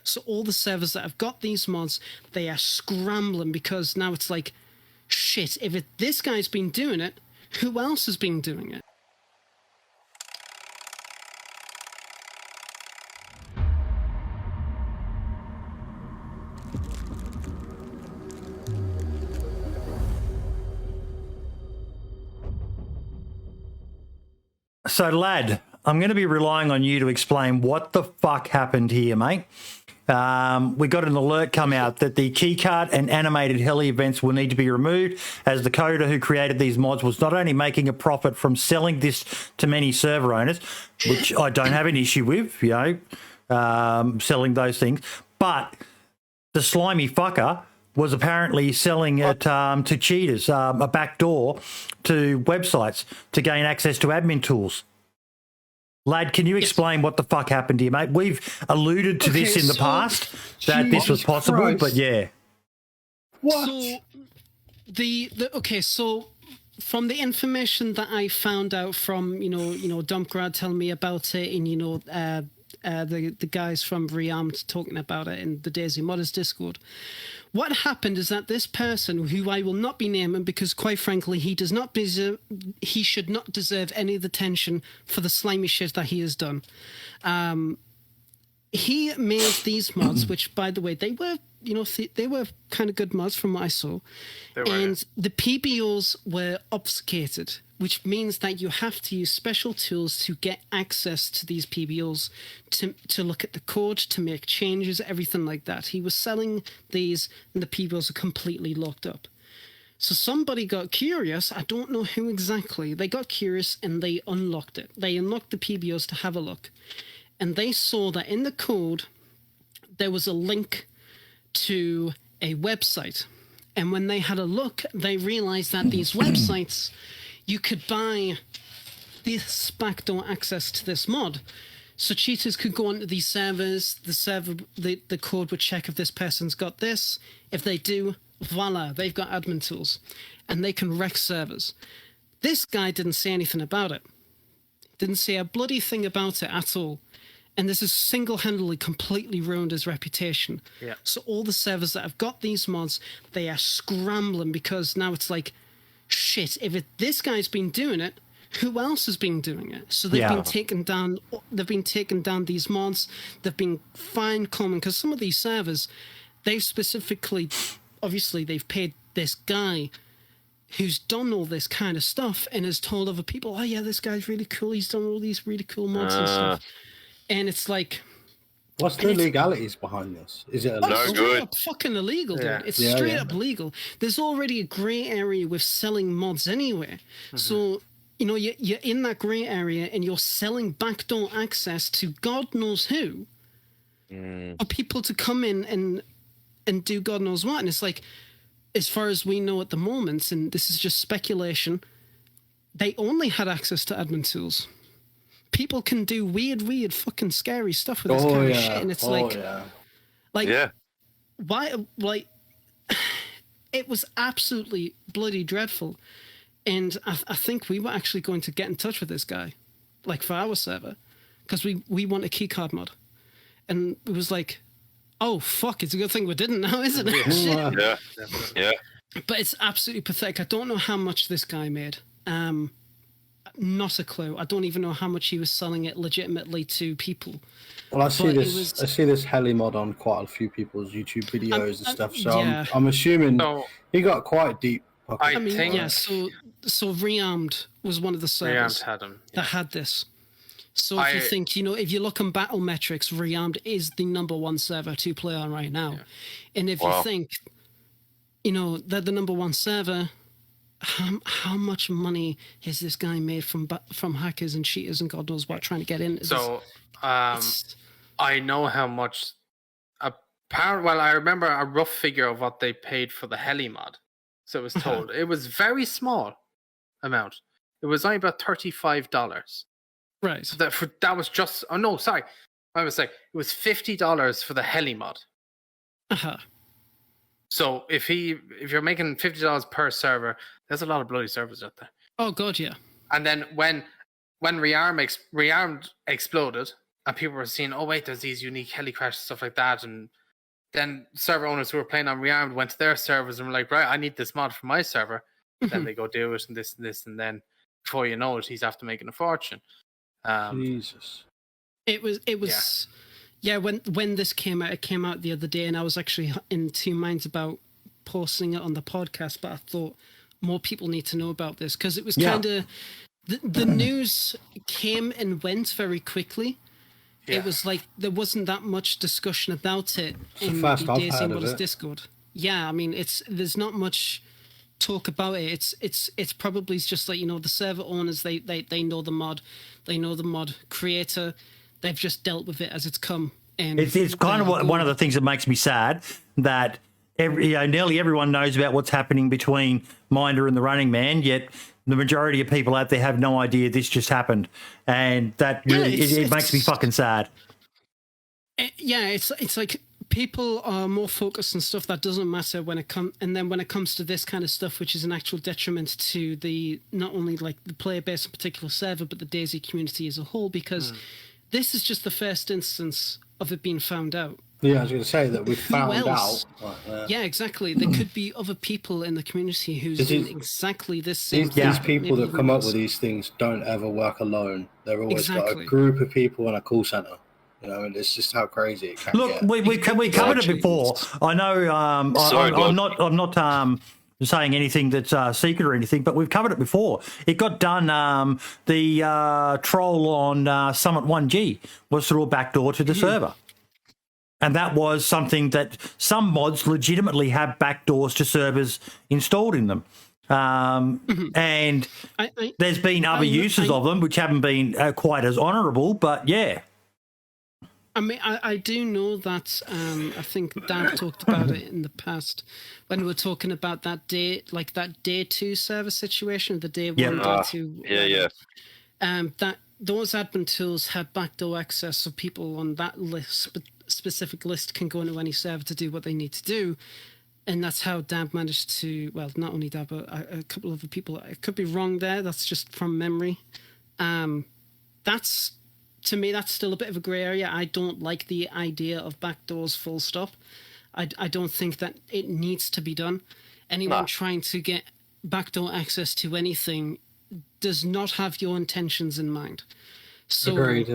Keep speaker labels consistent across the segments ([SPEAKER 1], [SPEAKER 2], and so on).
[SPEAKER 1] So all the servers that have got these mods, they are scrambling because now it's like, shit, if this guy's been doing it, who else has been doing it?
[SPEAKER 2] So, lad, I'm going to be relying on you to explain what the fuck happened here, mate. We got an alert come out that the keycard and animated heli events will need to be removed, as the coder who created these mods was not only making a profit from selling this to many server owners, which I don't have an issue with, you know, selling those things, but the slimy fucker was apparently selling it to cheaters, a backdoor to websites to gain access to admin tools. Lad, can you explain what the fuck happened here, mate? We've alluded to this in the past, that this was possible,
[SPEAKER 3] Christ.
[SPEAKER 2] but yeah.
[SPEAKER 3] What?
[SPEAKER 1] So so from the information that I found out from, Dumpgrad telling me about it, and, the guys from Rearmed talking about it in the DayZ Modders Discord. What happened is that this person, who I will not be naming because, quite frankly, he should not deserve any of the attention for the slimy shit that he has done. He made these mods, which, by the way, they were, they were kind of good mods from what I saw. And the PBOs were obfuscated, which means that you have to use special tools to get access to these PBOs, to look at the code, to make changes, everything like that. He was selling these, and the PBOs are completely locked up. So somebody got curious, I don't know who exactly, they got curious and they unlocked it. They unlocked the PBOs to have a look. And they saw that in the code, there was a link to a website. And when they had a look, they realized that these websites, you could buy this backdoor access to this mod. So cheaters could go onto these servers, the code would check if this person's got this. If they do, voila, they've got admin tools. And they can wreck servers. This guy didn't say anything about it. Didn't say a bloody thing about it at all. And this has single-handedly completely ruined his reputation.
[SPEAKER 4] Yeah.
[SPEAKER 1] So all the servers that have got these mods, they are scrambling because now it's like, shit, if this guy's been doing it, who else has been doing it? So they've been taking down these mods. They've been fine-combing, because some of these servers, they've specifically, obviously they've paid this guy who's done all this kind of stuff and has told other people, oh yeah, this guy's really cool, he's done all these really cool mods and stuff. And it's like,
[SPEAKER 3] what's the legalities behind this? Is it
[SPEAKER 4] No good?
[SPEAKER 1] Up fucking illegal, dude.
[SPEAKER 4] Yeah.
[SPEAKER 1] It's straight up illegal. There's already a grey area with selling mods anyway. So, you're in that grey area and you're selling backdoor access to God knows who for people to come in and do God knows what. And it's like, as far as we know at the moment, and this is just speculation, they only had access to admin tools. People can do weird, fucking scary stuff with this kind of shit, and it's why? Like, it was absolutely bloody dreadful, and I think we were actually going to get in touch with this guy, like for our server, because we want a keycard mod, and it was like, oh fuck, it's a good thing we didn't now, isn't it?
[SPEAKER 4] Yeah.
[SPEAKER 1] But it's absolutely pathetic. I don't know how much this guy made. Not a clue. I don't even know how much he was selling it legitimately to people.
[SPEAKER 3] Well, I see this heli mod on quite a few people's YouTube videos and stuff. So yeah. I'm assuming he got quite deep.
[SPEAKER 4] I think.
[SPEAKER 1] Yeah. So Rearmed was one of the servers that had this. So if you think, if you look on battle metrics, Rearmed is the #1 server to play on right now. Yeah. And if you think, they're the #1 server. How much money has this guy made from hackers and cheaters and God knows what trying to get in?
[SPEAKER 4] So I know how much. I remember a rough figure of what they paid for the heli mod. So it was told it was very small amount. It was only about $35.
[SPEAKER 1] Right.
[SPEAKER 4] So that was just. Oh no, sorry. I was like, it was $50 for the heli mod. So if you're making $50 per server, there's a lot of bloody servers out there.
[SPEAKER 1] Oh god, yeah.
[SPEAKER 4] And then when Rearmed exploded, and people were seeing, oh wait, there's these unique heli crashes, stuff like that, and then server owners who were playing on Rearmed went to their servers and were like, right, I need this mod for my server. Then they go do it and this, and then before you know it, he's after making a fortune.
[SPEAKER 3] Jesus.
[SPEAKER 1] It was when this came out, it came out the other day, and I was actually in two minds about posting it on the podcast, but I thought more people need to know about this, because it was kind of the news came and went very quickly. It was like there wasn't that much discussion about it in the DayZ Modders Discord. Yeah, I mean, there's not much talk about it. It's probably just like, the server owners, they know the mod, they know the mod creator, they've just dealt with it as it's come. And
[SPEAKER 2] it's kind of one of the things that makes me sad that nearly everyone knows about what's happening between Minder and the Running Man, yet the majority of people out there have no idea this just happened, and that really it makes me fucking sad.
[SPEAKER 1] It's like people are more focused on stuff that doesn't matter when it comes to this kind of stuff, which is an actual detriment to the not only like the player base in a particular server, but the DayZ community as a whole, because this is just the first instance of it being found out.
[SPEAKER 3] Yeah, I was going to say that we found out.
[SPEAKER 1] Yeah, exactly. There could be other people in the community who's doing exactly this same thing.
[SPEAKER 3] These people that come up with these things don't ever work alone. They've always got a group of people in a call center. And it's just how crazy it can get.
[SPEAKER 2] Look, we covered it before. I know I'm not saying anything that's secret or anything, but we've covered it before. It got done. The troll on Summit 1G was through a backdoor to the server. And that was something that some mods legitimately have backdoors to servers installed in them. And there's been other uses of them which haven't been quite as honourable, but yeah.
[SPEAKER 1] I mean, I do know that I think Dan talked about it in the past when we were talking about that day 2 server situation, the day 1, day 2. That those admin tools had backdoor access, so people on that list, specific list, can go into any server to do what they need to do. And that's how Dab managed to, well, not only Dab, but a couple of other people. I could be wrong there. That's just from memory. To me, that's still a bit of a grey area. I don't like the idea of backdoors full stop. I don't think that it needs to be done. Anyone trying to get backdoor access to anything does not have your intentions in mind. So,
[SPEAKER 3] agreed.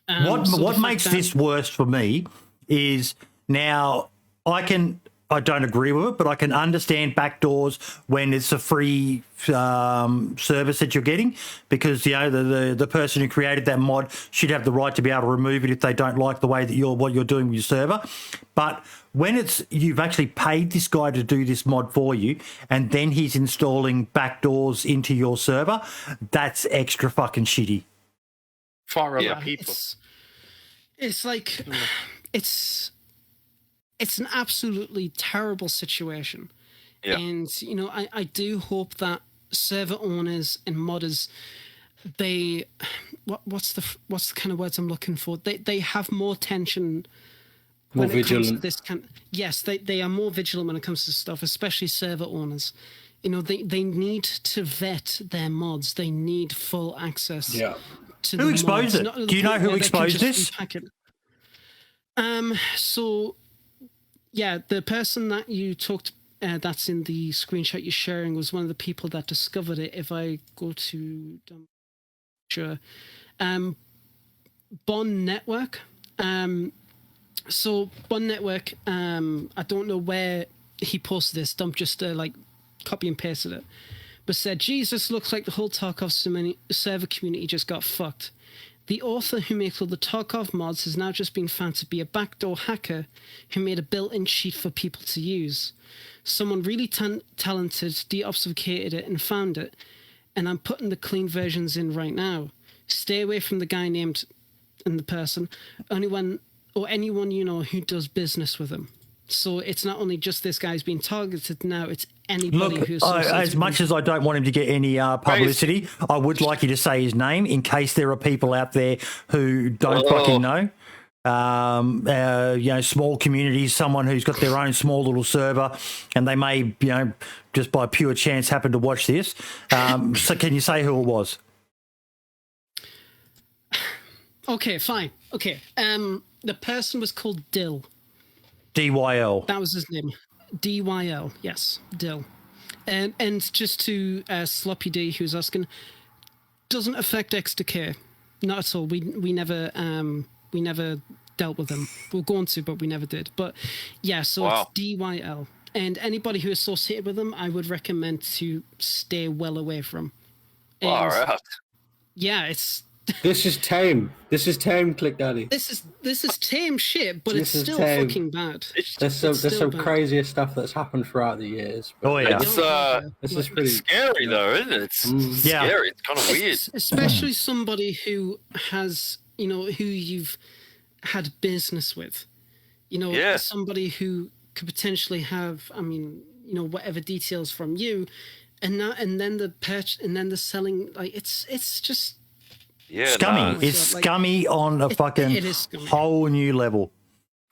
[SPEAKER 2] What makes this worse for me is now I don't agree with it, but I can understand backdoors when it's a free service that you're getting, because the person who created that mod should have the right to be able to remove it if they don't like the way that what you're doing with your server. But when you've actually paid this guy to do this mod for you, and then he's installing backdoors into your server, that's extra fucking shitty.
[SPEAKER 4] For other people.
[SPEAKER 1] It's like it's an absolutely terrible situation. Yeah. And, I do hope that server owners and modders, what's the kind of words I'm looking for? They have more tension
[SPEAKER 3] more
[SPEAKER 1] when
[SPEAKER 3] vigilant.
[SPEAKER 1] It comes to this kind. Yes, they are more vigilant when it comes to stuff, especially server owners. They need to vet their mods. They need full access.
[SPEAKER 3] Yeah.
[SPEAKER 1] To
[SPEAKER 2] who exposed it? Do you know who exposed this?
[SPEAKER 1] So, yeah, the person that you talked, that's in the screenshot you're sharing, was one of the people that discovered it. If I go to, Bond Network. So Bond Network, I don't know where he posted this. Dump just copy and pasted it, but said, Jesus, looks like the whole Tarkov server community just got fucked. The author who makes all the Tarkov mods has now just been found to be a backdoor hacker who made a built-in cheat for people to use. Someone really talented de-obfuscated it and found it, and I'm putting the clean versions in right now. Stay away from the guy named and the person, anyone who does business with him. So it's not only just this guy's being targeted now, it's anybody who's...
[SPEAKER 2] as much as I don't want him to get any publicity, I would like you to say his name in case there are people out there who don't fucking know. Small communities, someone who's got their own small little server, and they may, just by pure chance happen to watch this. So can you say who it was?
[SPEAKER 1] Okay, fine. Okay. The person was called Dill.
[SPEAKER 2] DYL.
[SPEAKER 1] That was his name. DYL. Yes, Dill. And just to Sloppy D, who's asking, doesn't affect XDK. Not at all. We never dealt with them. We're going to, but we never did. But yeah, so it's DYL. And anybody who is associated with them, I would recommend to stay well away from.
[SPEAKER 5] All right.
[SPEAKER 1] Yeah, it's.
[SPEAKER 3] This is tame. This is tame, Click Daddy.
[SPEAKER 1] This is tame shit, but it's still fucking bad.
[SPEAKER 3] There's some crazier stuff that's happened throughout the years.
[SPEAKER 2] Oh yeah,
[SPEAKER 3] this is pretty
[SPEAKER 5] scary though, isn't it? It's scary. It's kind of weird,
[SPEAKER 1] especially somebody who has, who you've had business with, somebody who could potentially have, whatever details from you, and then the selling, like it's just.
[SPEAKER 5] Yeah,
[SPEAKER 2] scummy. It's scummy on a fucking whole new level.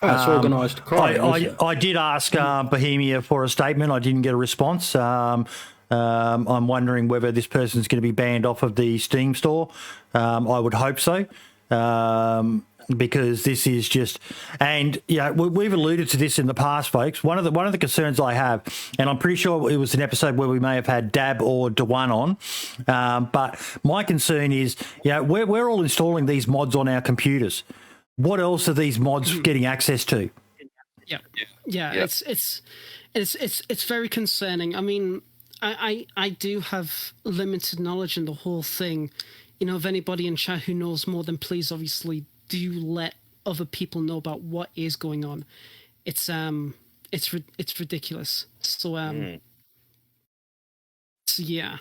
[SPEAKER 3] That's organised crime.
[SPEAKER 2] I did ask Bohemia for a statement. I didn't get a response. I'm wondering whether this person's going to be banned off of the Steam store. I would hope so. Because this is just, and we've alluded to this in the past, folks. One of the concerns I have, and I'm pretty sure it was an episode where we may have had Dab or Dewan on, but my concern is, we're all installing these mods on our computers. What else are these mods getting access to?
[SPEAKER 1] Yeah. It's very concerning. I mean, I do have limited knowledge in the whole thing. If anybody in chat who knows more, then please obviously do let other people know about what is going on. It's ridiculous. So yeah.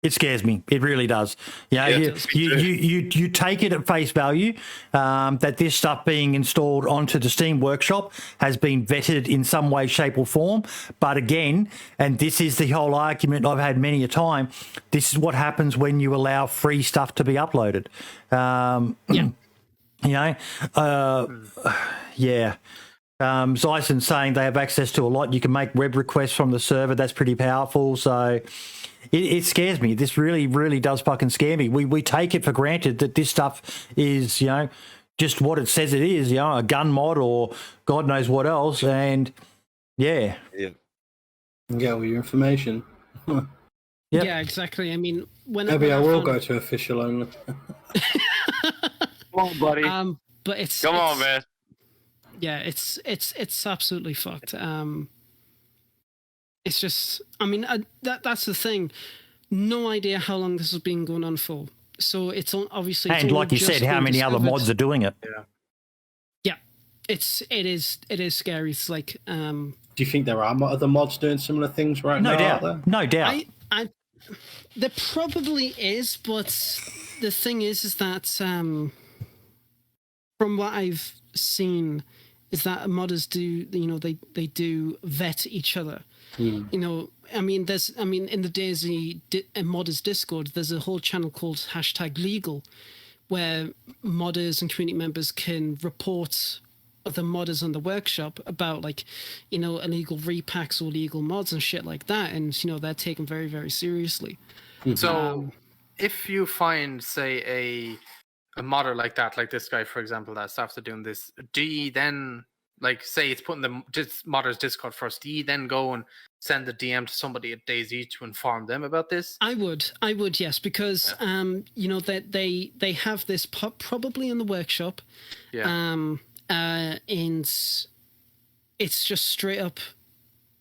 [SPEAKER 2] It scares me. It really does. You take it at face value that this stuff being installed onto the Steam Workshop has been vetted in some way, shape or form. But again, and this is the whole argument I've had many a time, this is what happens when you allow free stuff to be uploaded. Zyson's saying they have access to a lot. You can make web requests from the server. That's pretty powerful. So it scares me. This really, really does fucking scare me. We take it for granted that this stuff is, just what it says it is, a gun mod or God knows what else. And
[SPEAKER 3] yeah, all your information.
[SPEAKER 1] Yeah, exactly. I mean,
[SPEAKER 3] maybe I will go to official only.
[SPEAKER 5] Come on, buddy.
[SPEAKER 1] But
[SPEAKER 5] come on, man.
[SPEAKER 1] Yeah, it's absolutely fucked. It's just, I mean, that's the thing. No idea how long this has been going on for. So it's obviously,
[SPEAKER 2] and like you said, how many other mods are doing it?
[SPEAKER 1] Yeah, it is scary. It's like,
[SPEAKER 3] do you think there are other mods doing similar things right now?
[SPEAKER 2] No doubt.
[SPEAKER 1] There probably is, but the thing is that from what I've seen, is that modders do, they do vet each other. In the DayZ modders Discord, there's a whole channel called #legal, where modders and community members can report other modders on the workshop about illegal repacks or illegal mods and shit like that, and they're taken very, very seriously.
[SPEAKER 4] So if you find, say, a modder like that, like this guy, for example, that's after doing this, do you then, say it's putting the modders Discord first, do you then go and send the DM to somebody at DayZ to inform them about this?
[SPEAKER 1] I would, yes, because that they have this probably in the workshop, and it's just straight up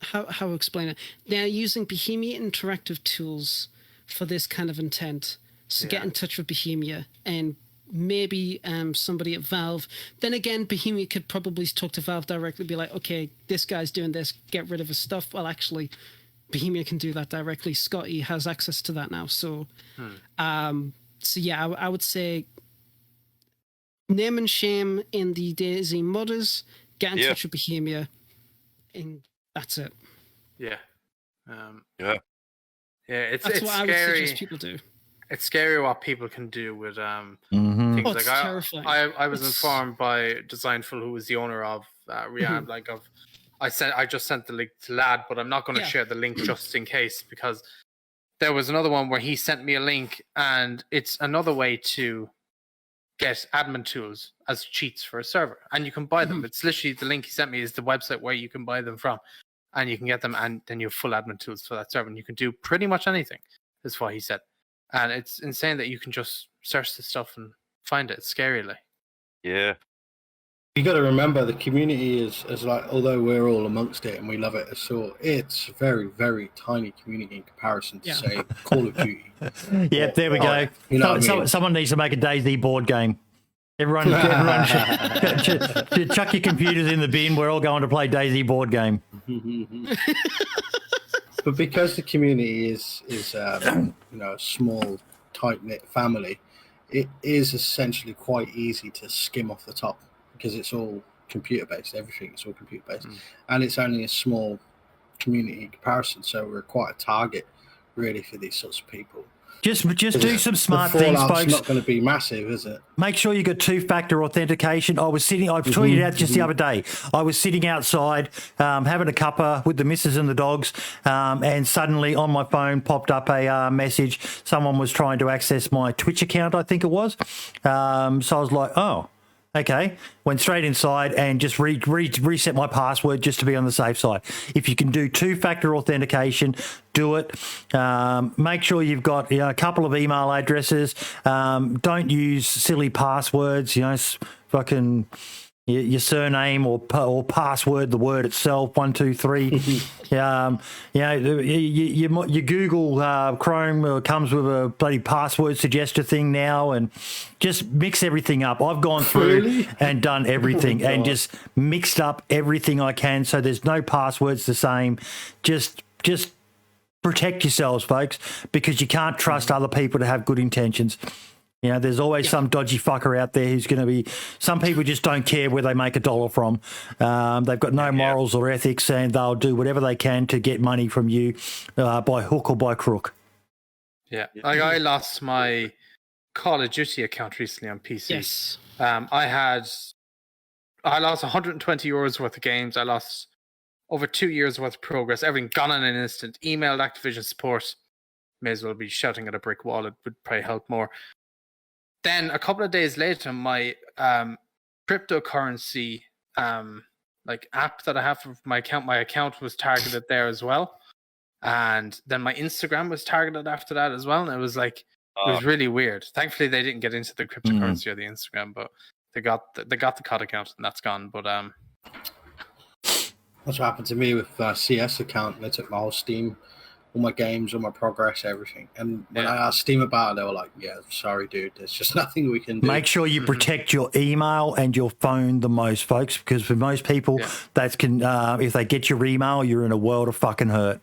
[SPEAKER 1] how explain it. They're using Bohemia interactive tools for this kind of intent. So get in touch with Bohemia and maybe somebody at Valve. Then again, Bohemia could probably talk to Valve directly, be like, okay, this guy's doing this, get rid of his stuff. Well, actually, Bohemia can do that directly. Scotty has access to that now. So, I would say name and shame in the DayZ modders, get in touch with Bohemia, and that's it.
[SPEAKER 4] It's
[SPEAKER 1] what
[SPEAKER 4] scary.
[SPEAKER 1] I would suggest people do.
[SPEAKER 4] It's scary what people can do with things like
[SPEAKER 1] terrifying.
[SPEAKER 4] I was informed by Designful, who was the owner of Rehab, I just sent the link to Lad, but I'm not going to share the link just in case, because there was another one where he sent me a link, and it's another way to get admin tools as cheats for a server, and you can buy them. It's literally the link he sent me is the website where you can buy them from, and you can get them, and then you have full admin tools for that server, and you can do pretty much anything, is what he said. And it's insane that you can just search this stuff and find it. It's scary, like.
[SPEAKER 5] Yeah.
[SPEAKER 3] You got to remember the community is like, although we're all amongst it and we love it, so it's a very, very tiny community in comparison to say Call of Duty.
[SPEAKER 2] Yep, there we go.
[SPEAKER 3] You know what I mean?
[SPEAKER 2] Someone needs to make a DayZ board game. Everyone chuck your computers in the bin. We're all going to play DayZ board game.
[SPEAKER 3] But because the community is a small, tight knit family, it is essentially quite easy to skim off the top. Because it's all computer based, everything is all computer based, and it's only a small community in comparison. So we're quite a target, really, for these sorts of people.
[SPEAKER 2] Just do some smart things, folks.
[SPEAKER 3] It's not going to be massive, is it?
[SPEAKER 2] Make sure you got 2-factor authentication. I tweeted out just the other day. I was sitting outside having a cuppa with the missus and the dogs, and suddenly on my phone popped up a message. Someone was trying to access my Twitch account, I think it was. So I was like, oh. Okay, went straight inside and just reset my password just to be on the safe side. If you can do 2-factor authentication, do it. Make sure you've got a couple of email addresses. Don't use silly passwords. Fucking your surname or password, the word itself, 1, 2, 3. Your Google Chrome comes with a bloody password suggester thing now, and just mix everything up. I've gone through and done everything and just mixed up everything I can so there's no passwords the same. Just protect yourselves, folks, because you can't trust other people to have good intentions. There's always some dodgy fucker out there who's going to be... Some people just don't care where they make $1 from. They've got no morals or ethics, and they'll do whatever they can to get money from you by hook or by crook.
[SPEAKER 4] Yeah. Like, I lost my Call of Duty account recently on PC.
[SPEAKER 1] Yes.
[SPEAKER 4] I lost 120 euros worth of games. I lost over 2 years worth of progress. Everything gone in an instant. Emailed Activision support. May as well be shouting at a brick wall. It would probably help more. Then a couple of days later, my cryptocurrency app that I have for my account was targeted there as well. And then my Instagram was targeted after that as well. And it was it was really weird. Thankfully, they didn't get into the cryptocurrency or the Instagram, but they got the COD account, and that's gone. But
[SPEAKER 3] that's what happened to me with CS account. They took my whole Steam, all my games, all my progress, everything. And when I asked Steam about it, they were like, yeah, sorry, dude, there's just nothing we can do.
[SPEAKER 2] Make sure you protect your email and your phone the most, folks, because for most people, if they get your email, you're in a world of fucking hurt.